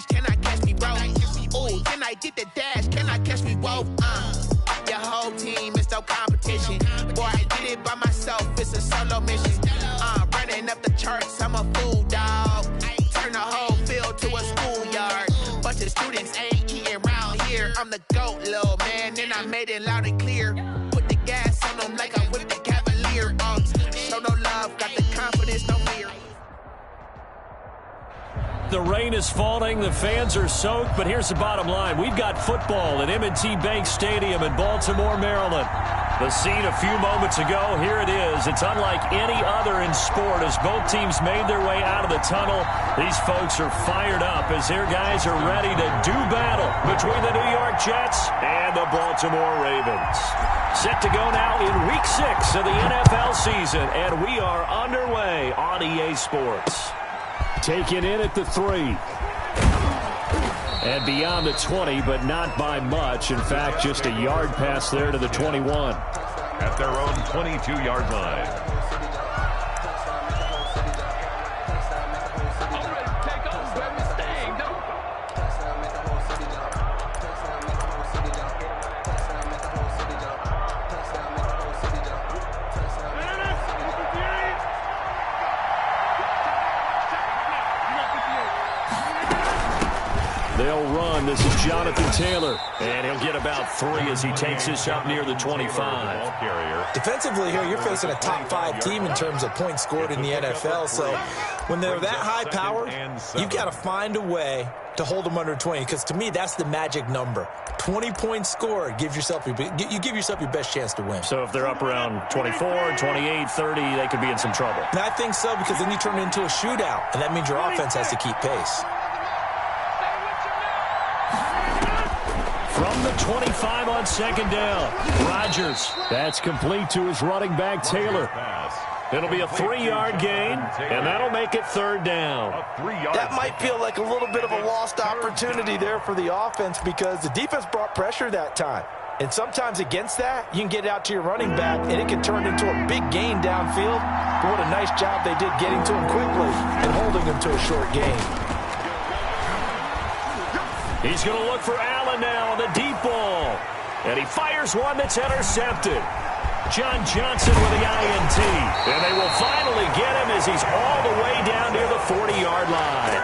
cash? Can I catch me, bro? Ooh, can I get the dash? Can I catch me, whoa? Your whole team is no competition. Boy, I did it by myself, it's a solo mission. Running up the charts, I'm a fool, dog. Turn the whole field to a schoolyard. Bunch of students ain't eating round here. I'm the GOAT, little man, and I made it loud and clear. Put the gas on them like I whipped the Cavalier. Show no love, got the confidence, no fear. The rain is falling, the fans are soaked, but here's the bottom line. We've got football at M&T Bank Stadium in Baltimore, Maryland. The scene a few moments ago, here it is. It's unlike any other in sport as both teams made their way out of the tunnel. These folks are fired up as their guys are ready to do battle between the New York Jets and the Baltimore Ravens. Set to go now in Week 6 of the NFL season, and we are underway on EA Sports. Taken in at the 3. And beyond the 20, but not by much. In fact, just a yard pass there to the 21. At their own 22-yard line. They'll run. This is Jonathan Taylor. And he'll get about 3 as he takes this up near the 25. Defensively here, you're facing a top 5 team in terms of points scored in the NFL. So when they're that high powered, you've got to find a way to hold them under 20. Because to me, that's the magic number. 20 points scored. You give yourself your best chance to win. So if they're up around 24, 28, 30, they could be in some trouble. And I think so, because then you turn it into a shootout. And that means your offense has to keep pace. From the 25 on second down, Rodgers. That's complete to his running back, Taylor. It'll be a 3-yard gain, and that'll make it third down. That might feel like a little bit of a lost opportunity there for the offense because the defense brought pressure that time. And sometimes against that, you can get out to your running back, and it can turn into a big gain downfield. But what a nice job they did getting to him quickly and holding him to a short gain. He's going to look for Allen now on the deep ball. And he fires one that's intercepted. John Johnson with the INT. And they will finally get him as he's all the way down near the 40-yard line.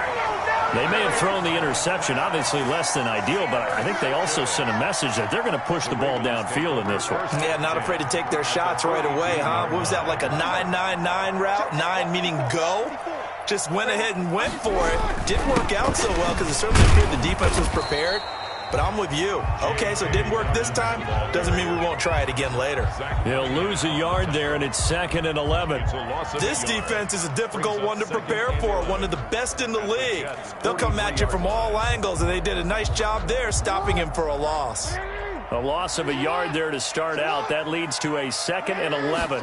They may have thrown the interception, obviously less than ideal, but I think they also sent a message that they're going to push the ball downfield in this one. Yeah, not afraid to take their shots right away, huh? What was that, like a 9-9-9 route? 9 meaning go? Just went ahead and went for it. Didn't work out so well because it certainly appeared the defense was prepared. But I'm with you. Okay, so it didn't work this time. Doesn't mean we won't try it again later. He'll lose a yard there, and it's 2nd and 11. This defense is a difficult one to prepare for, one of the best in the league. They'll come at you from all angles, and they did a nice job there stopping him for a loss. A loss of a yard there to start out. That leads to a 2nd and 11.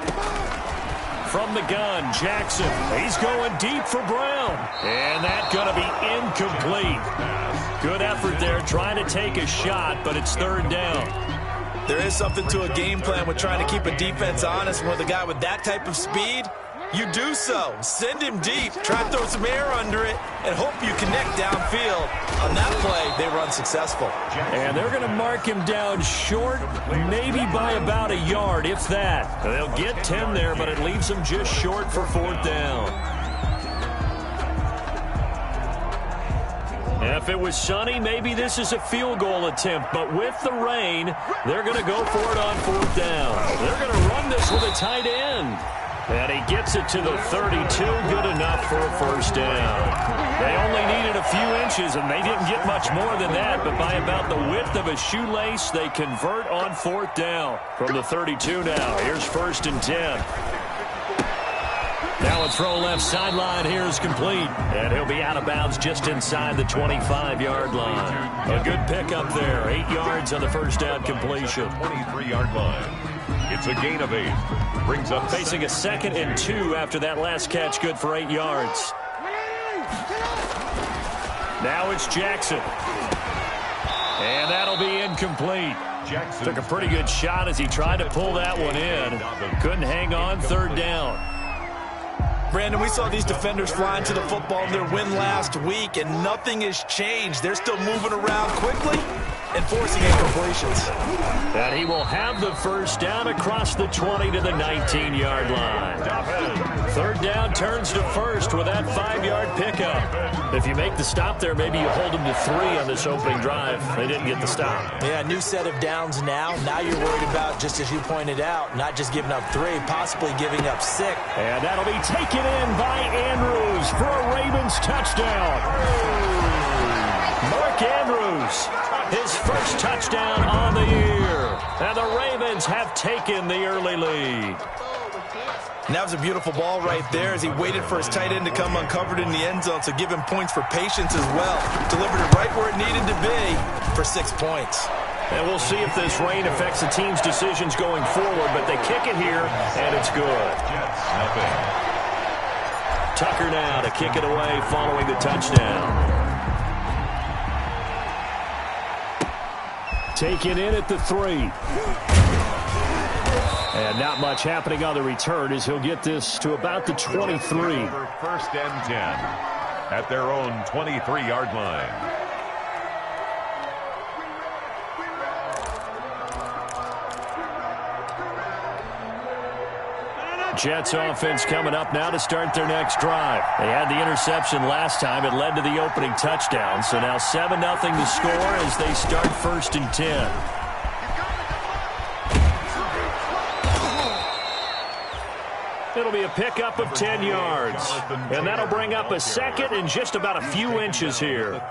From the gun, Jackson. He's going deep for Brown. And that's going to be incomplete. Good effort there trying to take a shot, but it's third down. There is something to a game plan with trying to keep a defense honest. With a guy with that type of speed, you do so. Send him deep. Try to throw some air under it and hope you connect downfield. On that play, they run successful. And they're going to mark him down short, maybe by about a yard, if that. They'll get 10 there, but it leaves them just short for 4th down. If it was sunny, maybe this is a field goal attempt, but with the rain, they're going to go for it on 4th down. They're going to run this with a tight end. And he gets it to the 32, good enough for a first down. They only needed a few inches, and they didn't get much more than that, but by about the width of a shoelace, they convert on 4th down. From the 32 now, here's 1st and 10. Now a throw left sideline here is complete. And he'll be out of bounds just inside the 25-yard line. A good pickup there. 8 yards on the first down completion. 23-yard line. It's a gain of 8. Brings up facing a 2nd and 2 after that last catch, good for 8 yards. Now it's Jackson. And that'll be incomplete. Jackson took a pretty good shot as he tried to pull that one in. Couldn't hang on, 3rd down. Brandon, we saw these defenders flying to the football in their win last week, and nothing has changed. They're still moving around quickly and forcing incompletions. And he will have the first down across the 20 to the 19-yard line. Third down turns to first with that 5-yard pickup. If you make the stop there, maybe you hold them to 3 on this opening drive. They didn't get the stop. Yeah, new set of downs now. Now you're worried about, just as you pointed out, not just giving up 3, possibly giving up 6. And that'll be taken in by Andrews for a Ravens touchdown. Mark Andrews, his first touchdown on the year. And the Ravens have taken the early lead. And that was a beautiful ball right there as he waited for his tight end to come uncovered in the end zone, so give him points for patience as well. Delivered it right where it needed to be for 6 points. And we'll see if this rain affects the team's decisions going forward, but they kick it here, and it's good. Tucker now to kick it away following the touchdown. Taken in at the 3. And not much happening on the return as he'll get this to about the 23. First and 10 at their own 23-yard line. Jets offense coming up now to start their next drive. They had the interception last time. It led to the opening touchdown. So now 7-0 to score as they start first and 10. It'll be a pickup of 10 yards. And that'll bring up a second and just about a few inches here.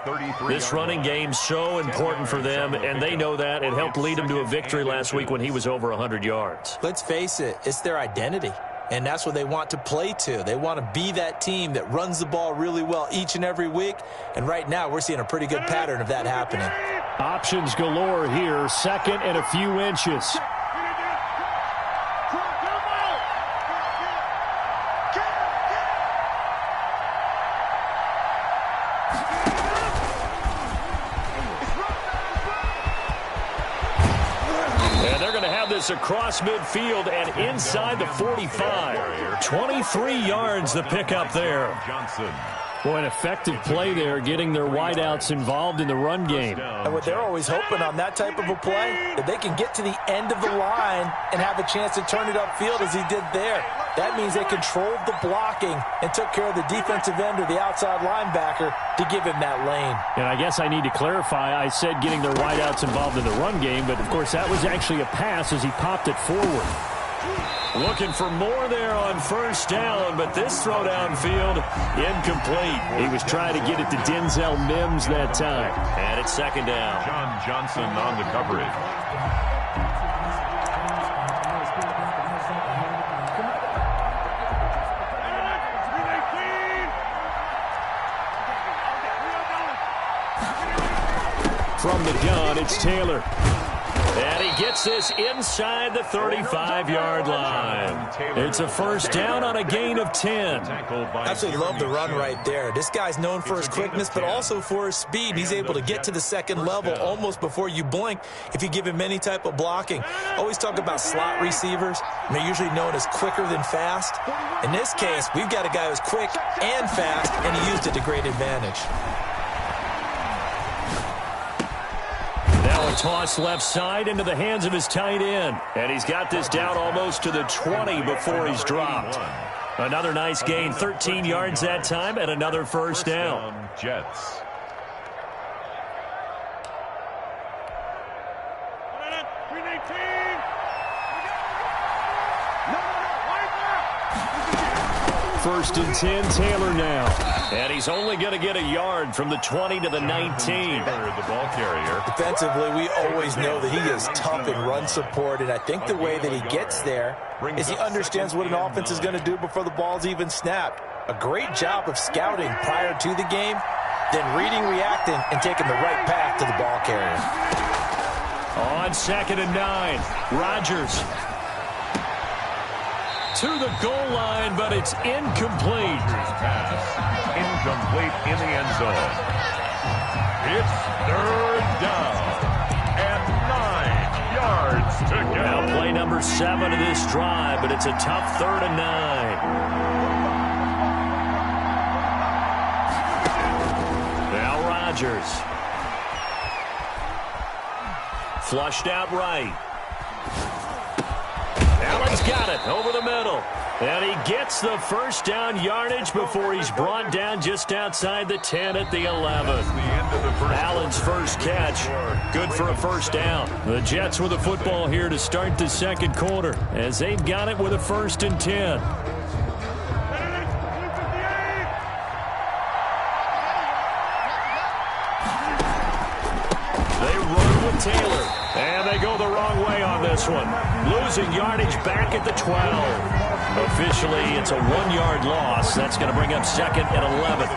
This running game's so important for them, and they know that. It helped lead them to a victory last week when he was over 100 yards. Let's face it, it's their identity. And that's what they want to play to. They want to be that team that runs the ball really well each and every week. And right now, we're seeing a pretty good pattern of that happening. Options galore here. Second and a few inches. Across midfield and inside the 45. 23 yards the pickup there. Boy, an effective play there, getting their wideouts involved in the run game. And what they're always hoping on that type of a play, that they can get to the end of the line and have a chance to turn it upfield as he did there. That means they controlled the blocking and took care of the defensive end or the outside linebacker to give him that lane. And I guess I need to clarify, I said getting their wideouts involved in the run game, but of course that was actually a pass as he popped it forward. Looking for more there on first down, but this throw downfield, incomplete. He was trying to get it to Denzel Mims that time. And it's second down. John Johnson on the coverage. From the gun, it's Taylor. And he gets this inside the 35-yard line. It's a first down on a gain of 10. Absolutely love the run right there. This guy's known for his quickness, but also for his speed. He's able to get to the second level almost before you blink if you give him any type of blocking. Always talk about slot receivers, and they're usually known as quicker than fast. In this case, we've got a guy who's quick and fast, and he used it to great advantage. Now a toss left side into the hands of his tight end. And he's got this down almost to the 20 before he's dropped. Another nice gain, 13 yards that time, and another first down. Jets. First and 10, Taylor now. And he's only going to get a yard from the 20 to the 19. The ball carrier. Defensively, we always know that he is tough in run support, and I think the way that he gets there is he understands what an offense is going to do before the ball's even snapped. A great job of scouting prior to the game, then reading, reacting, and taking the right path to the ball carrier. On second and 9, Rodgers to the goal line, but it's incomplete. Pass incomplete in the end zone. It's third down and 9 yards to go. Now play number 7 of this drive, but it's a tough 3rd and 9. Rogers. Flushed out right. Allen's got it over the middle. And he gets the first down yardage before he's brought down just outside the 10 at the 11. Allen's first catch. Good for a first down. The Jets with the football here to start the second quarter as they've got it with a 1st and 10. They run with Taylor. And they go the wrong way on this one. Losing yardage back at the 12. Officially, it's a 1-yard loss. That's going to bring up 2nd and 11.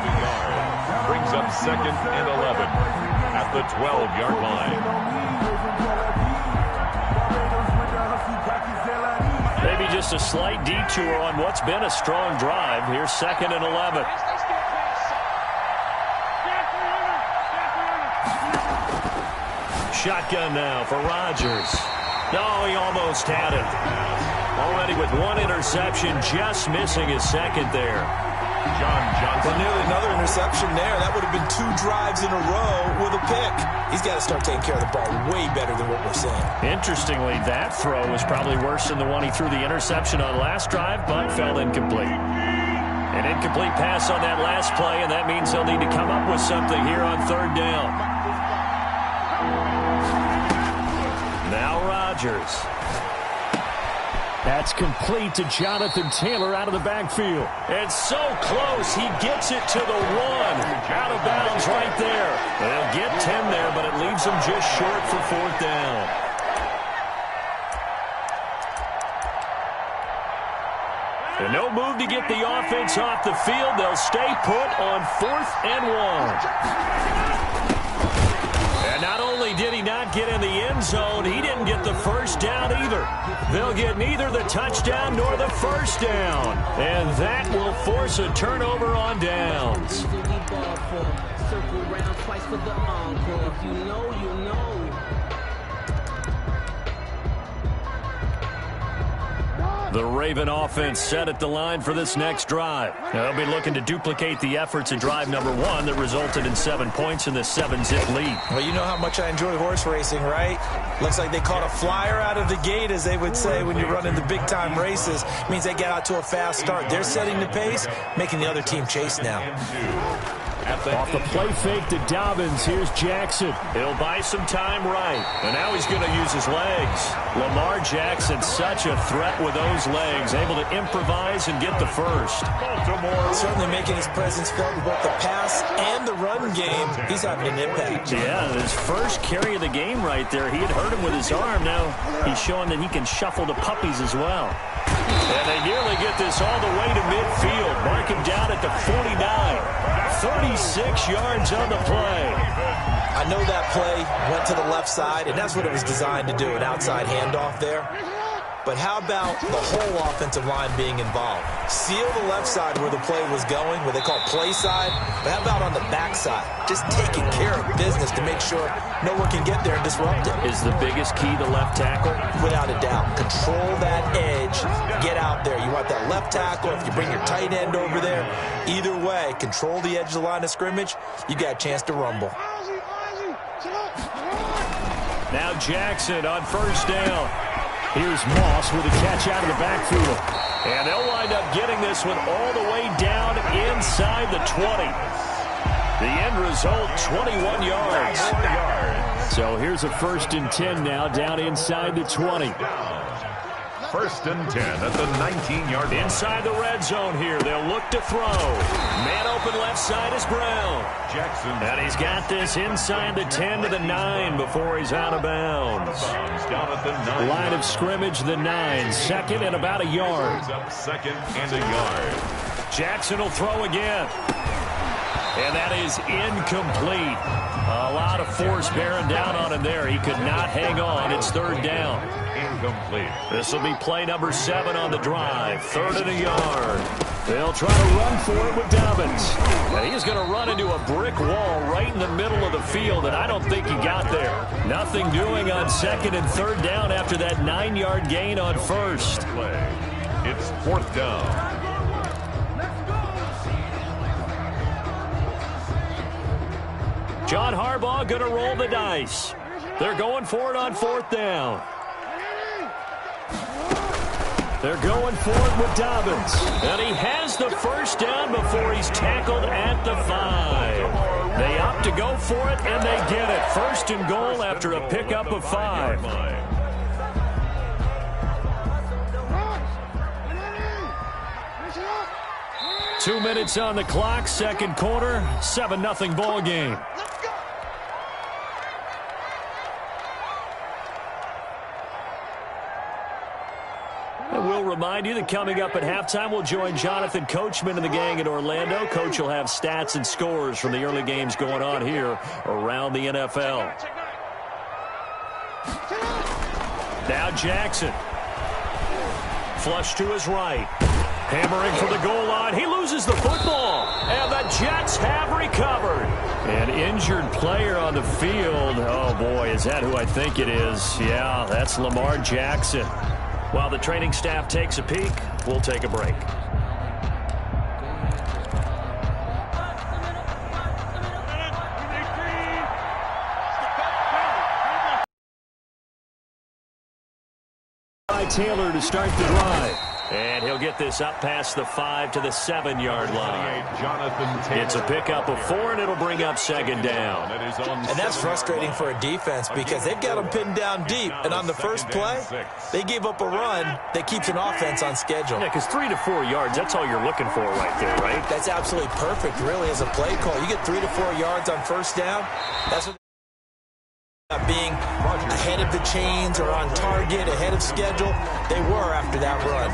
Brings up 2nd and 11 at the 12-yard line. Maybe just a slight detour on what's been a strong drive. Here's 2nd and 11. Shotgun now for Rodgers. No, he almost had it. Already with 1 interception, just missing his 2nd there. John Johnson. Well, nearly another interception there. That would have been 2 drives in a row with a pick. He's got to start taking care of the ball way better than what we're seeing. Interestingly, that throw was probably worse than the one he threw the interception on last drive, but fell incomplete. An incomplete pass on that last play, and that means they'll need to come up with something here on 3rd down. Now Rodgers. That's complete to Jonathan Taylor out of the backfield. And so close, he gets it to the 1. Out of bounds right there. They'll get 10 there, but it leaves them just short for 4th down. And no move to get the offense off the field. They'll stay put on 4th and 1. And not only did he not get in the end zone, he didn't get the first down either. They'll get neither the touchdown nor the first down. And that will force a turnover on downs. The Raven offense set at the line for this next drive. They'll be looking to duplicate the efforts in drive number 1 that resulted in 7 points in the 7-zip lead. Well, you know how much I enjoy horse racing, right? Looks like they caught a flyer out of the gate, as they would say when you're running the big-time races. It means they get out to a fast start. They're setting the pace, making the other team chase now. Off the play fake to Dobbins, here's Jackson. He'll buy some time right. And now he's going to use his legs. Lamar Jackson, such a threat with those legs, able to improvise and get the first. Baltimore. Certainly making his presence felt in both the pass and the run game. He's having an impact. Yeah, his first carry of the game right there. He had hurt him with his arm. Now he's showing that he can shuffle the puppies as well. And they nearly get this all the way to midfield. Mark him down at the 49. 36 yards on the play. I know that play went to the left side, and that's what it was designed to do, an outside handoff there. But how about the whole offensive line being involved? Seal the left side where the play was going, what they call play side. But how about on the back side? Just taking care of business to make sure no one can get there and disrupt it. Is the biggest key the left tackle? Without a doubt. Control that edge. Get out there. You want that left tackle. If you bring your tight end over there, either way, control the edge of the line of scrimmage, you got a chance to rumble. Now Jackson on first down. Here's Moss with a catch out of the backfield. And they'll wind up getting this one all the way down inside the 20. The end result, 21 yards. So here's a 1st and 10 now down inside the 20. 1st and 10 at the 19-yard line. Inside the red zone here. They'll look to throw. Man open left side is Brown. Jackson. And he's got this inside the 10 to the 9 before he's out of bounds. Down at the 9. Line of scrimmage, the 9. 2nd and about a yard. Up 2nd and a yard. Jackson will throw again. And that is incomplete. A lot of force bearing down on him there. He could not hang on. It's 3rd down. Incomplete. This will be play number 7 on the drive. 3rd and a yard. They'll try to run for it with Dobbins. And he's going to run into a brick wall right in the middle of the field, and I don't think he got there. Nothing doing on 2nd and 3rd down after that 9-yard gain on 1st. It's 4th down. John Harbaugh going to roll the dice. They're going for it on 4th down. They're going for it with Dobbins. And he has the first down before he's tackled at the 5. They opt to go for it, and they get it. 1st and goal after a pickup of 5. 2 minutes on the clock, 2nd quarter, 7-0 ball game. And we'll remind you that coming up at halftime, we'll join Jonathan Coachman and the gang in Orlando. Coach will have stats and scores from the early games going on here around the NFL. Now Jackson. Flush to his right. Hammering for the goal line. He loses the football. And the Jets have recovered. An injured player on the field. Oh, boy, is that who I think it is? Yeah, that's Lamar Jackson. While the training staff takes a peek, we'll take a break. Taylor to start the drive. And he'll get this up past the 5 to the 7-yard line. It's a pickup of 4, and it'll bring up 2nd down. And that's frustrating for a defense because they've got them pinned down deep. And on the first play, they gave up a run that keeps an offense on schedule. Yeah, because 3 to 4 yards, that's all you're looking for right there, right? That's absolutely perfect, really, as a play call. You get 3 to 4 yards on 1st down. That's what being ahead of the chains or on target, ahead of schedule. They were after that run.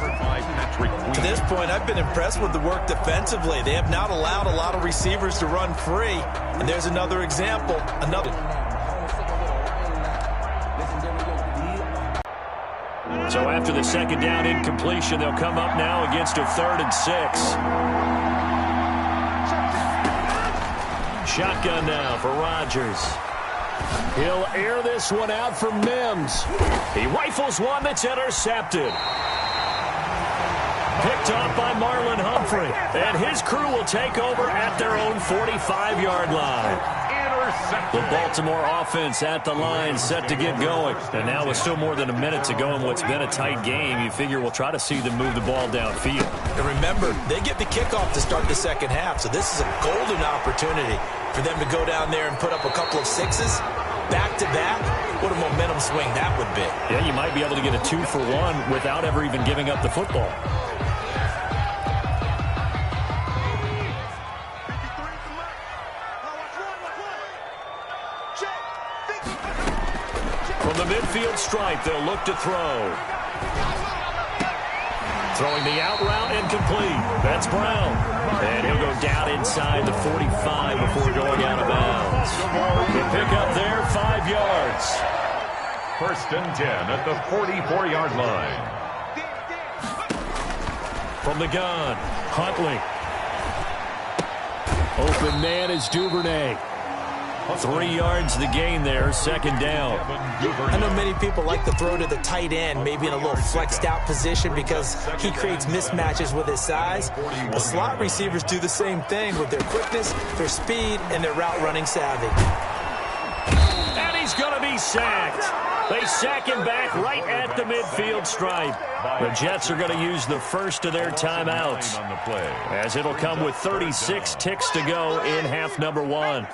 To this point, I've been impressed with the work defensively. They have not allowed a lot of receivers to run free. And there's another example. So after the 2nd down incompletion, they'll come up now against a 3rd and 6. Shotgun now for Rodgers. He'll air this one out for Mims. He rifles one that's intercepted. Picked off by Marlon Humphrey. And his crew will take over at their own 45-yard line. The Baltimore offense at the line set to get going. And now with still more than a minute to go in what's been a tight game, you figure we'll try to see them move the ball downfield. And remember, they get the kickoff to start the 2nd half, so this is a golden opportunity for them to go down there and put up a couple of 6s back-to-back. What a momentum swing that would be. Yeah, you might be able to get a 2-for-1 without ever even giving up the football. From the midfield stripe, they'll look to throw. Throwing the out route incomplete. That's Brown. And he'll go down inside the 45 before going out of bounds. The pickup there, 5 yards. 1st and 10 at the 44-yard line. From the gun, Huntley. Open man is Duvernay. 3 yards the gain there, 2nd down. I know many people like to throw to the tight end, maybe in a little flexed out position because he creates mismatches with his size. The slot receivers do the same thing with their quickness, their speed, and their route running savvy. And he's going to be sacked. They sack him back right at the midfield stripe. The Jets are going to use the first of their timeouts, as it'll come with 36 ticks to go in half number 1.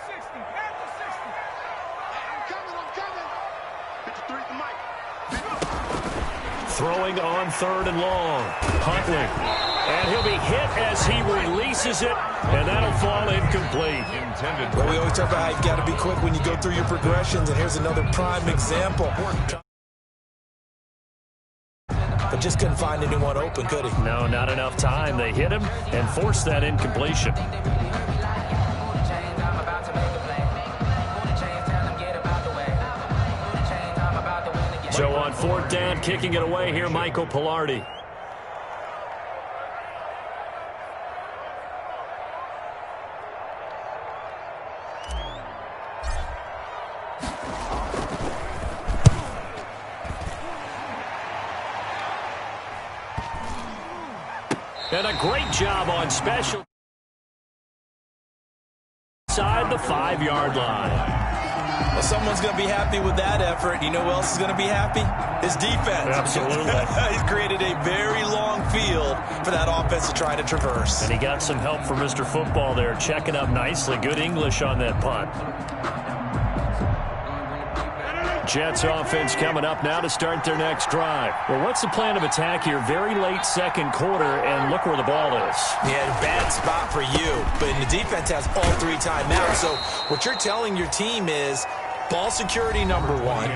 Throwing on 3rd and long. Huntley. And he'll be hit as he releases it, and that'll fall incomplete. Well, we always talk about how you've got to be quick when you go through your progressions, and here's another prime example. But just couldn't find anyone open, could he? No, not enough time. They hit him and forced that incompletion. So on 4th down, kicking it away here, Michael Pilardi. And a great job on special. Inside the 5. 5-yard line. Well, someone's going to be happy with that effort. You know who else is going to be happy? His defense. Absolutely. He's created a very long field for that offense to try to traverse. And he got some help from Mr. Football there, checking up nicely. Good English on that punt. Jets offense coming up now to start their next drive. Well, what's the plan of attack here? Very late second quarter, and look where the ball is. Yeah, bad spot for you. But the defense has all 3 timeouts. So what you're telling your team is ball security number 1.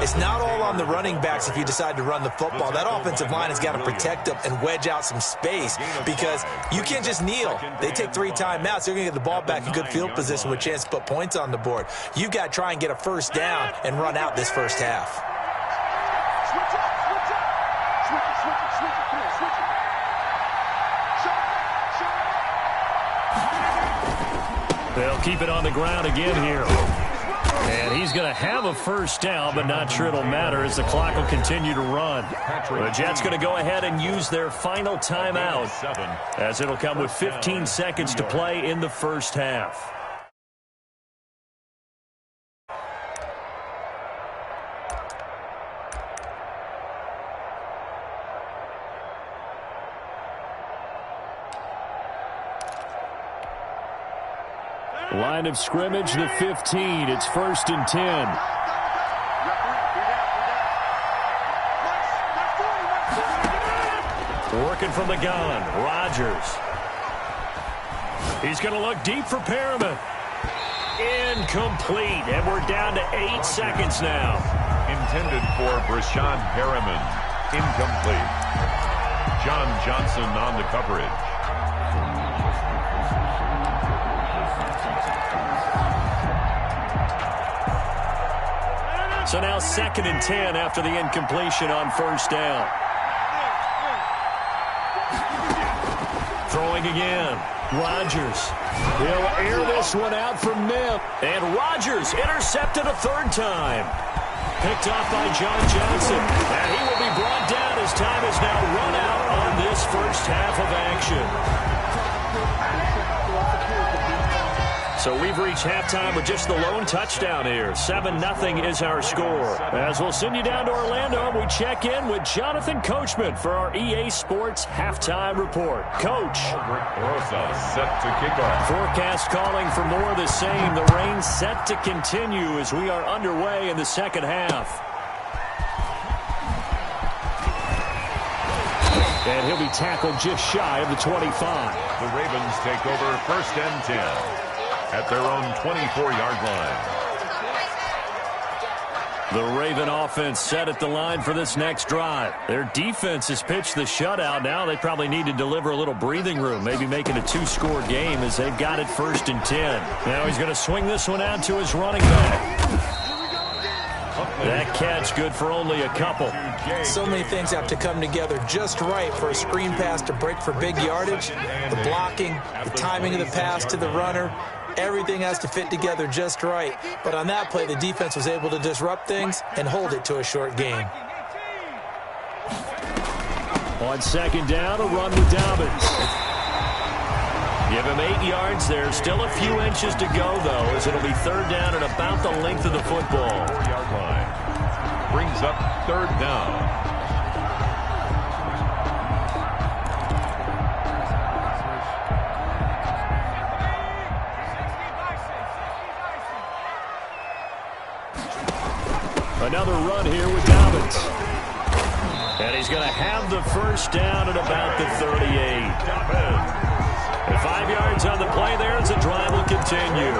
It's not all on the running backs if you decide to run the football. That offensive line has got to protect them and wedge out some space because you can't just kneel. They take 3 timeouts. They're going to get the ball back in good field position with a chance to put points on the board. You've got to try and get a first down and run out this first half. They'll keep it on the ground again here. And he's going to have a first down, but not sure it'll matter as the clock will continue to run. The Jets going to go ahead and use their final timeout as it'll come with 15 seconds to play in the first half. Line of scrimmage, the 15. It's 1st and 10. Working from the gun, Rodgers. He's going to look deep for Perriman. Incomplete, and we're down to 8 seconds now. Intended for Brashawn Perriman. Incomplete. John Johnson on the coverage. So now 2nd and 10 after the incompletion on first down. Throwing again. Rodgers. He'll air this one out from Mims. And Rodgers intercepted a 3rd time. Picked off by John Johnson. And he will be brought down as time is now run out on this first half of action. So we've reached halftime with just the lone touchdown here. 7-0 is our score. As we'll send you down to Orlando, we check in with Jonathan Coachman for our EA Sports Halftime Report. Coach. Rosa set to kick off. Forecast calling for more of the same. The rain set to continue as we are underway in the second half. And he'll be tackled just shy of the 25. The Ravens take over 1st and 10. At their own 24-yard line. The Raven offense set at the line for this next drive. Their defense has pitched the shutout. Now they probably need to deliver a little breathing room, maybe make it a 2-score game as they've got it 1st and 10. Now he's going to swing this one out to his running back. That catch good for only a couple. So many things have to come together just right for a screen pass to break for big yardage. The blocking, the timing of the pass to the runner. Everything has to fit together just right. But on that play, the defense was able to disrupt things and hold it to a short game. On 2nd down, a run with Dobbins. Give him 8 yards there. Still a few inches to go, though, as it'll be 3rd down and about the length of the football. 4-yard line. Brings up 3rd down. Another run here with Dobbins. And he's going to have the first down at about the 38. And 5 yards on the play there as the drive will continue.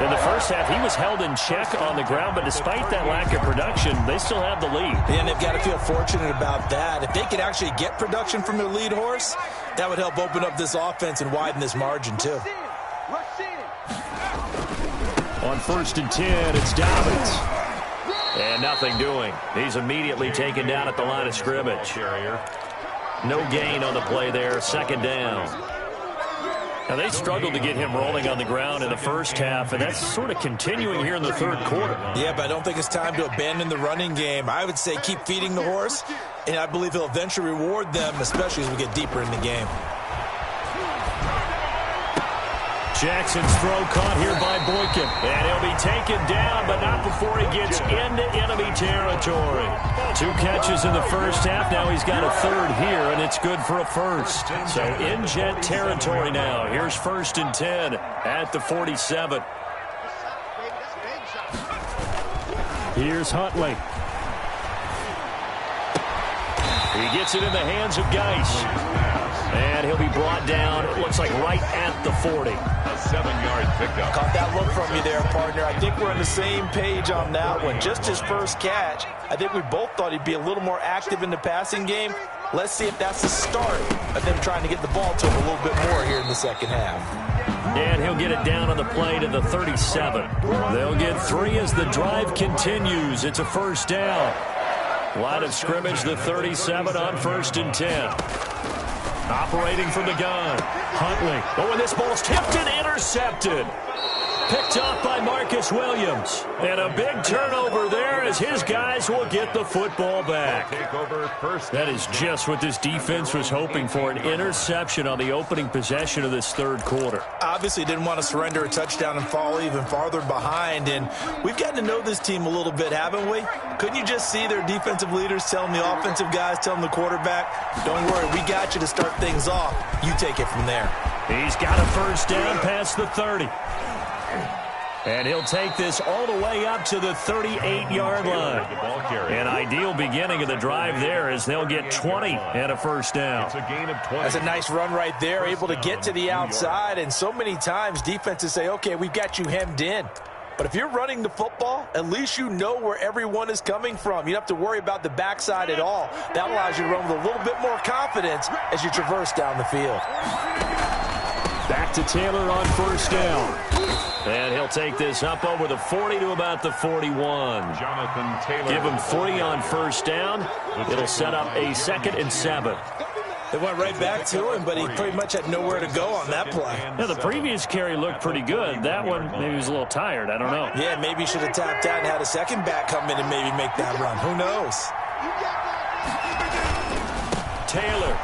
In the first half, he was held in check on the ground, but despite that lack of production, they still have the lead. And they've got to feel fortunate about that. If they could actually get production from their lead horse, that would help open up this offense and widen this margin, too. On 1st and 10, it's Dobbins. And nothing doing. He's immediately taken down at the line of scrimmage. No gain on the play there. 2nd down. Now, they struggled to get him rolling on the ground in the first half, and that's sort of continuing here in the 3rd quarter. Yeah, but I don't think it's time to abandon the running game. I would say keep feeding the horse, and I believe he'll eventually reward them, especially as we get deeper in the game. Jackson's throw caught here by Boykin. And he'll be taken down, but not before he gets into enemy territory. 2 catches in the first half. Now he's got a third here, and it's good for a first. So in Jet territory now. Here's 1st and 10 at the 47. Here's Huntley. He gets it in the hands of Geis. And he'll be brought down, it looks like right at the 40. A 7-yard pickup. Caught that look from you there, partner. I think we're on the same page on that one. Just his first catch. I think we both thought he'd be a little more active in the passing game. Let's see if that's the start of them trying to get the ball to him a little bit more here in the second half. And he'll get it down on the play to the 37. They'll get 3 as the drive continues. It's a first down. Line of scrimmage, the 37 on 1st and 10. Operating from the gun. Huntley. Oh, and this ball's tipped and intercepted. Picked off by Marcus Williams. And a big turnover there as his guys will get the football back. That is just what this defense was hoping for, an interception on the opening possession of this third quarter. Obviously didn't want to surrender a touchdown and fall even farther behind. And we've gotten to know this team a little bit, haven't we? Couldn't you just see their defensive leaders telling the offensive guys, telling the quarterback, don't worry, we got you to start things off. You take it from there. He's got a first down past the 30. And he'll take this all the way up to the 38-yard line. An ideal beginning of the drive there as they'll get 20 and a first down. It's a gain of 20. That's a nice run right there, able to get to the outside. And so many times defenses say, okay, we've got you hemmed in. But if you're running the football, at least you know where everyone is coming from. You don't have to worry about the backside at all. That allows you to run with a little bit more confidence as you traverse down the field. Back to Taylor on first down. And he'll take this up over the 40 to about the 41. Jonathan Taylor. Give him 3 on first down. It'll set up a 2nd and 7. They went right back to him, but he pretty much had nowhere to go on that play. Yeah, the previous carry looked pretty good. That one, maybe he was a little tired. I don't know. Yeah, maybe he should have tapped out and had a second back come in and maybe make that run. Who knows? Taylor.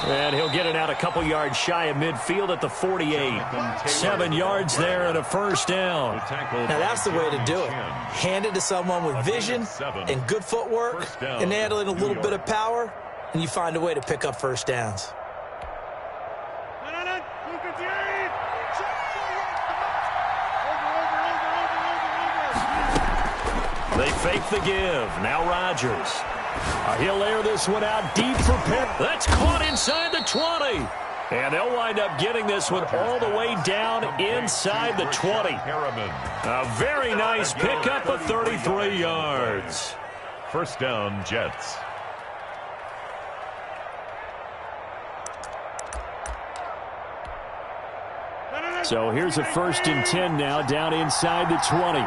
And he'll get it out a couple yards shy of midfield at the 48. 7 yards there and a first down. Now that's the way to do it. Hand it to someone with vision and good footwork and add in a little bit of power, and you find a way to pick up first downs. They fake the give. Now Rodgers. He'll air this one out deep for Pitt. That's caught inside the 20. And they'll wind up getting this one all the way down inside the 20. A very nice pickup of 33 yards. First down, Jets. So here's a 1st and 10 now down inside the 20.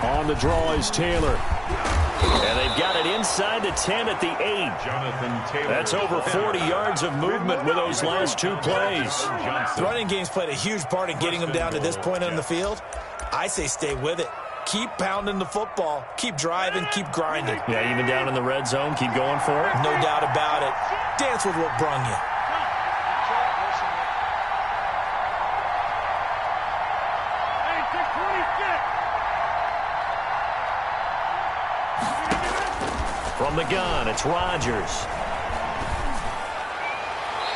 On the draw is Taylor. And they've got it inside the 10 at the 8. Jonathan Taylor. That's over 40 yards of movement with those last 2 plays. The running game's played a huge part in getting them down to this point on the field. I say stay with it. Keep pounding the football. Keep driving. Keep grinding. Yeah, even down in the red zone, keep going for it. No doubt about it. Dance with what brung you. From the gun, it's Rodgers.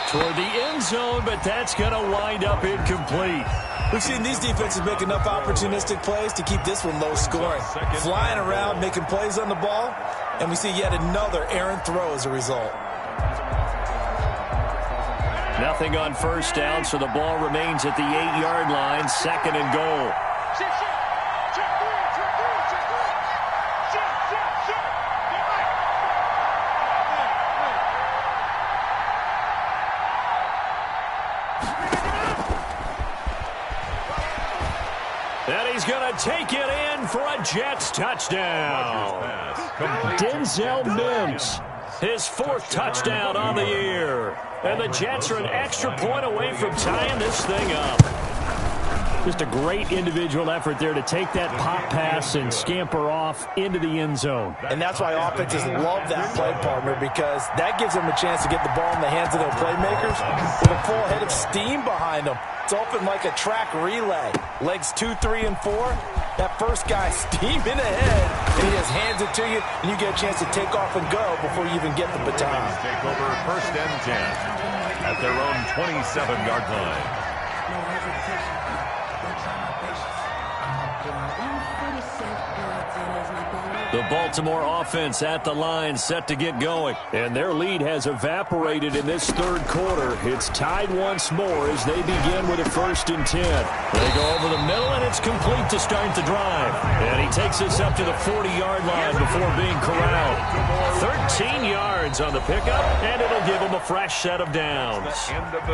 Toward the end zone, but that's going to wind up incomplete. We've seen these defenses make enough opportunistic plays to keep this one low scoring. Flying around, making plays on the ball, and we see yet another errant throw as a result. Nothing on first down, so the ball remains at the 8-yard line, 2nd and goal. And he's going to take it in for a Jets touchdown. Denzel Mims, his 4th touchdown on the year. And the Jets are an extra point away from tying this thing up. Just a great individual effort there to take that pop pass and scamper off into the end zone. And that's why offenses love that play, partner, because that gives them a chance to get the ball in the hands of their playmakers with a full head of steam behind them. It's open like a track relay. Legs 2, 3, and 4. That first guy steaming ahead, and he just hands it to you, and you get a chance to take off and go before you even get the baton. Take over first and 10 at their own 27-yard line. The Baltimore offense at the line, set to get going. And their lead has evaporated in this third quarter. It's tied once more as they begin with a 1st and 10. They go over the middle, and it's complete to start the drive. And he takes us up to the 40-yard line before being corralled. 13 yards on the pickup, and it'll give him a fresh set of downs.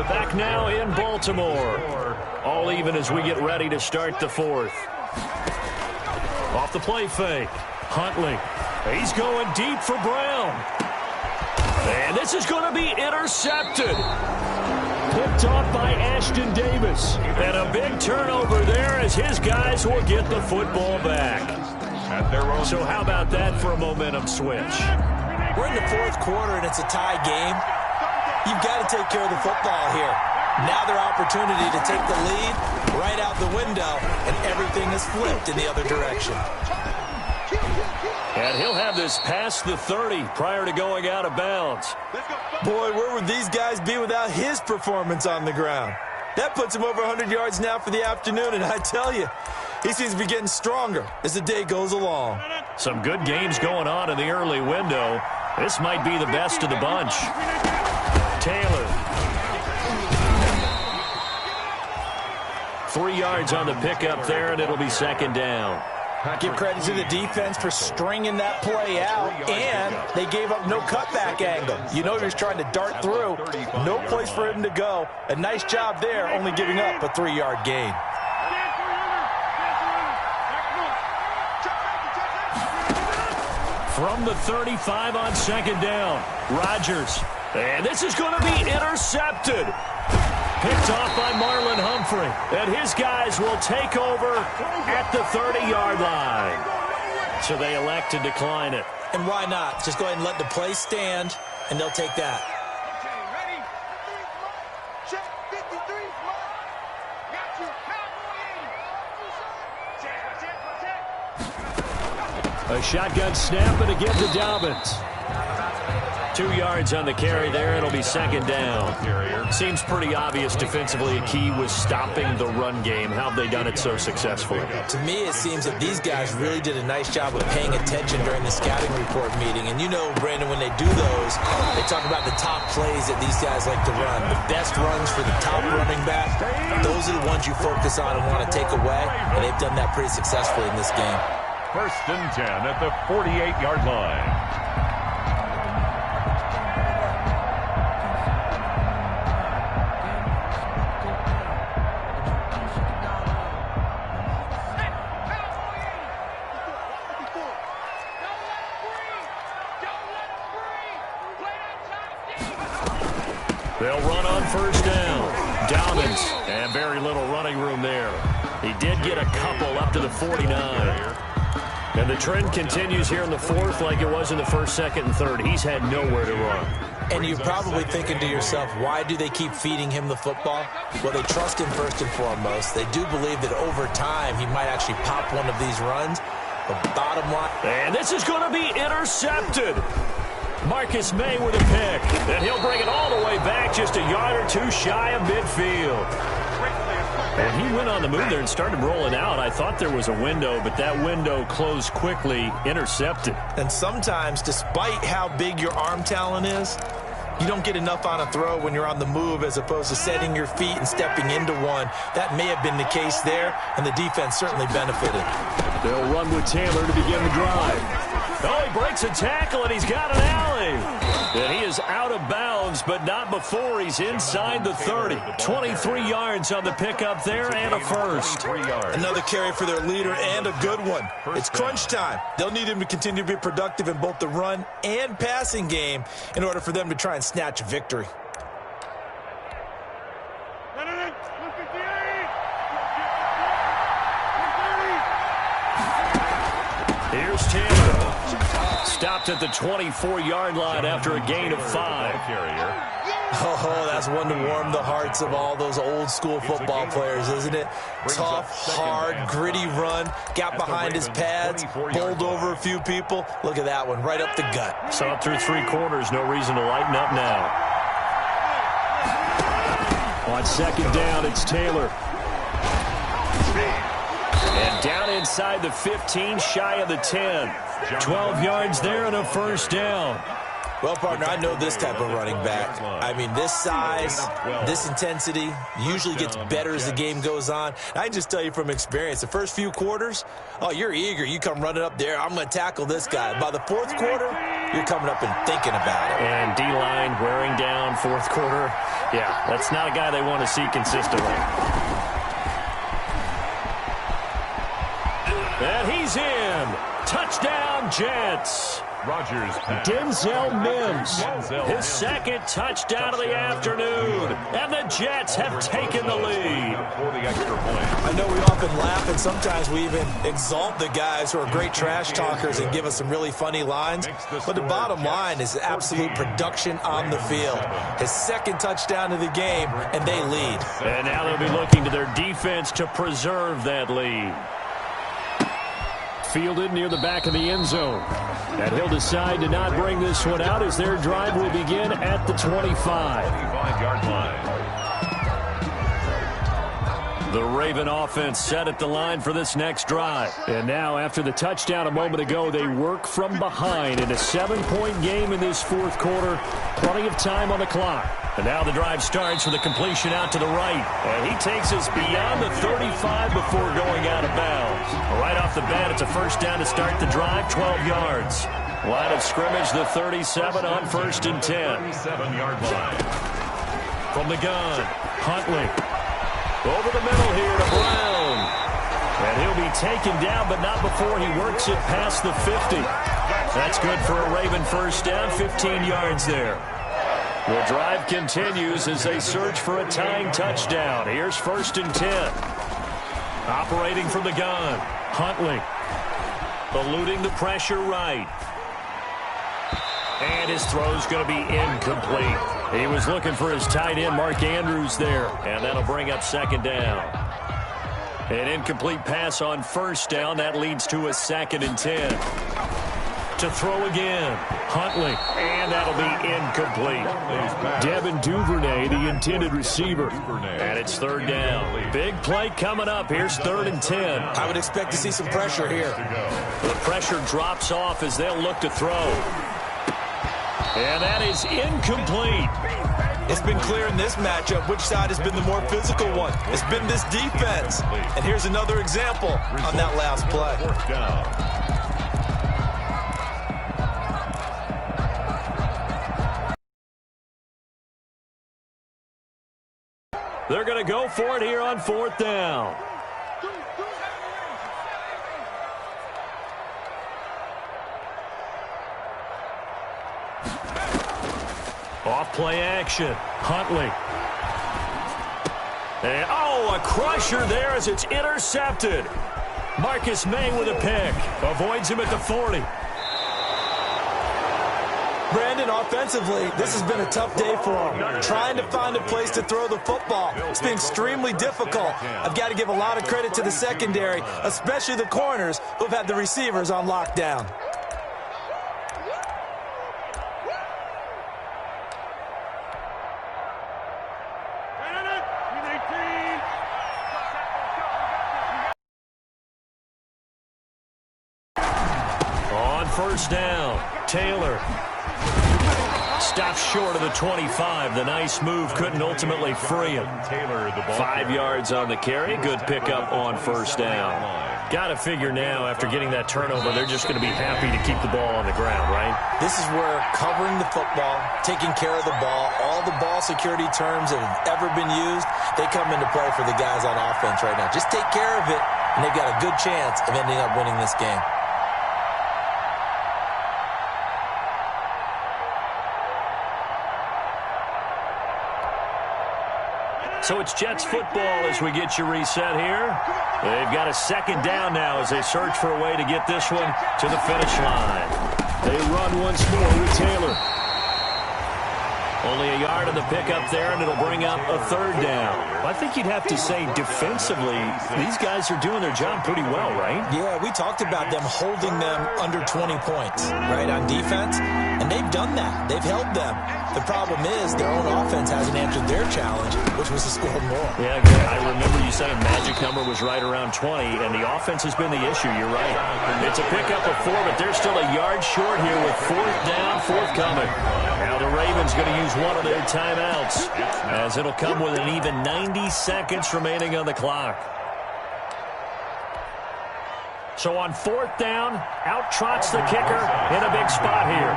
Back now in Baltimore. All even as we get ready to start the 4th. Off the play fake. Huntley, he's going deep for Brown. And this is going to be intercepted. Picked off by Ashton Davis. And a big turnover there as his guys will get the football back. So how about that for a momentum switch? We're in the 4th quarter, and it's a tie game. You've got to take care of the football here. Now their opportunity to take the lead right out the window, and everything is flipped in the other direction. And he'll have this past the 30 prior to going out of bounds. Boy, where would these guys be without his performance on the ground? That puts him over 100 yards now for the afternoon, and I tell you, he seems to be getting stronger as the day goes along. Some good games going on in the early window. This might be the best of the bunch. Taylor. 3 yards on the pickup there, and it'll be 2nd down. Give credit to the defense for stringing that play out, and they gave up no cutback angle. You know he was trying to dart through. No place for him to go. A nice job there, only giving up a 3-yard gain. From the 35 on 2nd down, Rodgers. And this is going to be intercepted. Picked off by Marlon Humphrey. And his guys will take over at the 30-yard line. So they elect to decline it. And why not? Just go ahead and let the play stand, and they'll take that. A shotgun snap and a give to Dobbins. 2 yards on the carry there. It'll be 2nd down. Seems pretty obvious defensively a key was stopping the run game. How have they done it so successfully? To me, it seems that these guys really did a nice job of paying attention during the scouting report meeting. And you know, Brandon, when they do those, they talk about the top plays that these guys like to run. The best runs for the top running back, those are the ones you focus on and want to take away. And they've done that pretty successfully in this game. 1st and 10 at the 48-yard line. They'll run on 1st down. Dobbins, and very little running room there. He did get a couple up to the 49. And the trend continues here in the 4th like it was in the 1st, 2nd, and 3rd. He's had nowhere to run. And you're probably thinking to yourself, why do they keep feeding him the football? Well, they trust him first and foremost. They do believe that over time he might actually pop one of these runs. But bottom line... And this is going to be intercepted. Marcus May with a pick. And he'll bring it all the way back just a yard or two shy of midfield. And he went on the move there and started rolling out. I thought there was a window, but that window closed quickly, intercepted. And sometimes, despite how big your arm talent is, you don't get enough on a throw when you're on the move as opposed to setting your feet and stepping into one. That may have been the case there, and the defense certainly benefited. They'll run with Taylor to begin the drive. Oh, he breaks a tackle, and he's got an alley. And he is out of bounds, but not before he's inside the 30. 23 yards on the pickup there and a first. Another carry for their leader and a good one. It's crunch time. They'll need him to continue to be productive in both the run and passing game in order for them to try and snatch a victory. stopped at the 24-yard line after a gain of 5. Oh, that's one to warm the hearts of all those old-school football players, isn't it? Tough, hard, gritty run, got behind his pads, bowled over a few people. Look at that one, right up the gut. So up through 3 quarters, no reason to lighten up now. On second down, it's Taylor. And down inside the 15, shy of the 10. 12 yards there and a first down. Well, partner, I know this type of running back. I mean, this size, this intensity usually gets better as the game goes on. I can just tell you from experience, the first few quarters, oh, you're eager. You come running up there, I'm going to tackle this guy. By the fourth quarter, you're coming up and thinking about it. And D-line wearing down fourth quarter. Yeah, that's not a guy they want to see consistently. And he's in. Touchdown, Jets. Denzel Mims, his second touchdown of the afternoon, and the Jets have taken the lead. I know we often laugh, and sometimes we even exalt the guys who are great trash talkers and give us some really funny lines, but the bottom line is absolute production on the field. His second touchdown of the game, and they lead. And now they'll be looking to their defense to preserve that lead. Fielded near the back of the end zone. And he'll decide to not bring this one out as their drive will begin at the 25-yard line. The Raven offense set at the line for this next drive. And now, after the touchdown a moment ago, they work from behind in a 7-point game in this fourth quarter. Plenty of time on the clock. And now the drive starts with a completion out to the right. And he takes us beyond the 35 before going out of bounds. Right off the bat, it's a first down to start the drive, 12 yards. Line of scrimmage, the 37 on first and 10. 37-yard line. From the gun, Huntley. Over the middle here to Brown. And he'll be taken down, but not before he works it past the 50. That's good for a Raven first down, 15 yards there. The drive continues as they search for a tying touchdown. Here's first and 10. Operating from the gun, Huntley. Eluding the pressure right. And his throw's going to be incomplete. He was looking for his tight end, Mark Andrews, there. And that'll bring up second down. An incomplete pass on first down. That leads to a second and 10. To throw again, Huntley, and that'll be incomplete. Devin Duvernay, the intended receiver, and it's third down. Big play coming up. Here's third and 10. I would expect to see some pressure here. The pressure drops off as they'll look to throw. And that is incomplete. It's been clear in this matchup which side has been the more physical one. It's been this defense. And here's another example on that last play. They're going to go for it here on fourth down. Off play action. Huntley. And, oh, a crusher there as it's intercepted. Marcus May with a pick. Avoids him at the 40. Brandon, offensively, this has been a tough day for him. Trying to find a place to throw the football. It's been extremely difficult. I've got to give a lot of credit to the secondary, especially the corners who've had the receivers on lockdown. On first down, Taylor. Stops short of the 25. The nice move couldn't ultimately free him. 5 yards on the carry. Good pickup on first down. Got to figure now, after getting that turnover, they're just going to be happy to keep the ball on the ground, right? This is where covering the football, taking care of the ball, all the ball security terms that have ever been used, they come into play for the guys on offense right now. Just take care of it, and they've got a good chance of ending up winning this game. So it's Jets football as we get you reset here. They've got a second down now as they search for a way to get this one to the finish line. They run once more with Taylor. Only a yard on the pickup there, and it'll bring up a third down. I think you'd have to say defensively, these guys are doing their job pretty well, right? Yeah, we talked about them holding them under 20 points, right, on defense, and they've done that. They've held them. The problem is their own offense hasn't answered their challenge, which was to score more. Yeah, I remember you saying magic number was right around 20, and the offense has been the issue. You're right. It's a pickup of 4, but they're still a yard short here with fourth down, forthcoming. Now the Ravens going to use one of their timeouts, as it'll come with an even 90 seconds remaining on the clock. So on fourth down, out trots the kicker in a big spot here.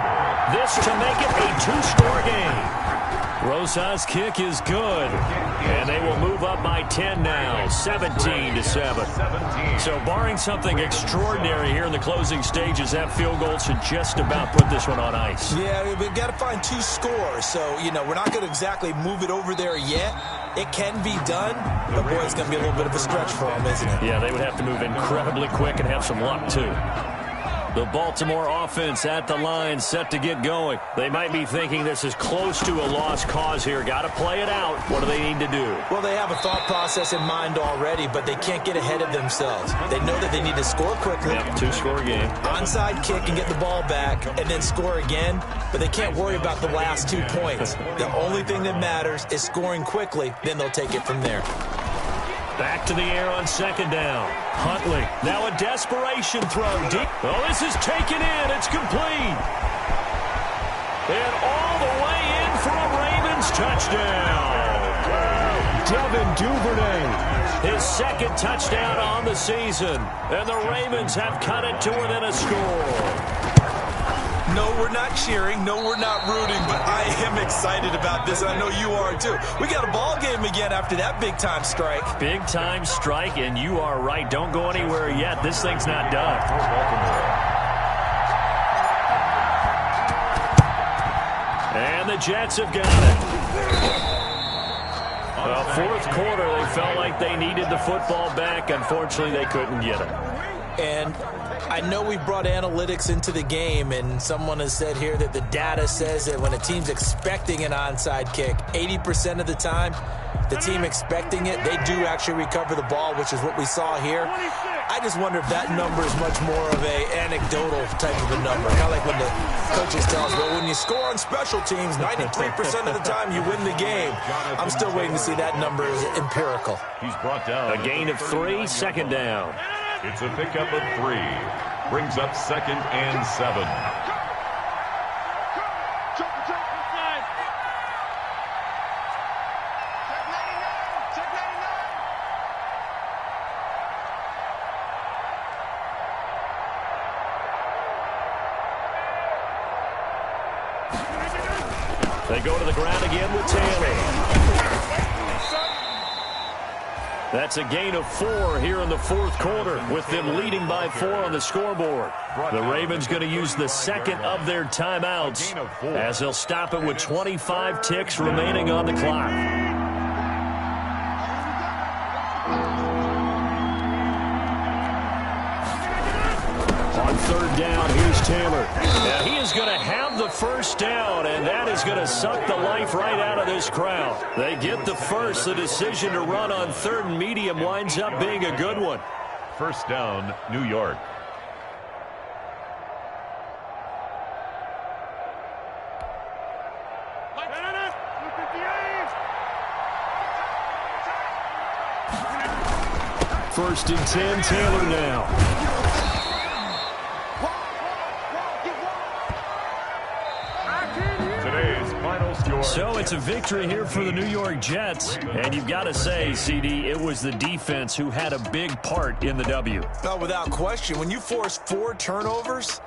This to make it a 2-score game. Rosa's kick is good, and they will move up by 10 now, 17-7. So barring something extraordinary here in the closing stages, that field goal should just about put this one on ice. Yeah, we've got to find 2 scores, so, we're not going to exactly move it over there yet. It can be done, but, boy, it's going to be a little bit of a stretch for them, isn't it? Yeah, they would have to move incredibly quick and have some luck, too. The Baltimore offense at the line, set to get going. They might be thinking this is close to a lost cause here. Got to play it out. What do they need to do? Well, they have a thought process in mind already, but they can't get ahead of themselves. They know that they need to score quickly. Yep, 2-score game. Onside kick and get the ball back, and then score again, but they can't worry about the last 2 points. The only thing that matters is scoring quickly, then they'll take it from there. Back to the air on second down. Huntley. Now a desperation throw deep. Oh, this is taken in. It's complete. And all the way in for a Ravens touchdown. Devin Duvernay. His second touchdown on the season. And the Ravens have cut it to within a score. No, we're not cheering. No, we're not rooting, but I am excited about this. I know you are, too. We got a ball game again after that big-time strike. Big-time strike, and you are right. Don't go anywhere yet. This thing's not done. And the Jets have got it. Well, fourth quarter, they felt like they needed the football back. Unfortunately, they couldn't get it. And I know we brought analytics into the game, and someone has said here that the data says that when a team's expecting an onside kick, 80% of the time, the team expecting it, they do actually recover the ball, which is what we saw here. I just wonder if that number is much more of a anecdotal type of a number. Kind of like when the coaches tell us, well, when you score on special teams, 93% of the time you win the game. I'm still waiting to see that number is empirical. He's brought down a gain of 3, second down. It's a pickup of 3. Brings up 2nd and 7. They go to the ground again with Taylor. That's a gain of 4 here in the fourth quarter, with them leading by 4 on the scoreboard. The Ravens going to use the second of their timeouts, as they'll stop it with 25 ticks remaining on the clock. On third down, here's Taylor. Now he is going to have the first down, and that is going to suck the life right out of this crowd. They get the first. The decision to run on third and medium winds up being a good one. First down, New York. First and 10, Taylor now. So it's a victory here for the New York Jets. And you've got to say, CD, it was the defense who had a big part in the W. No, without question. When you force 4 turnovers,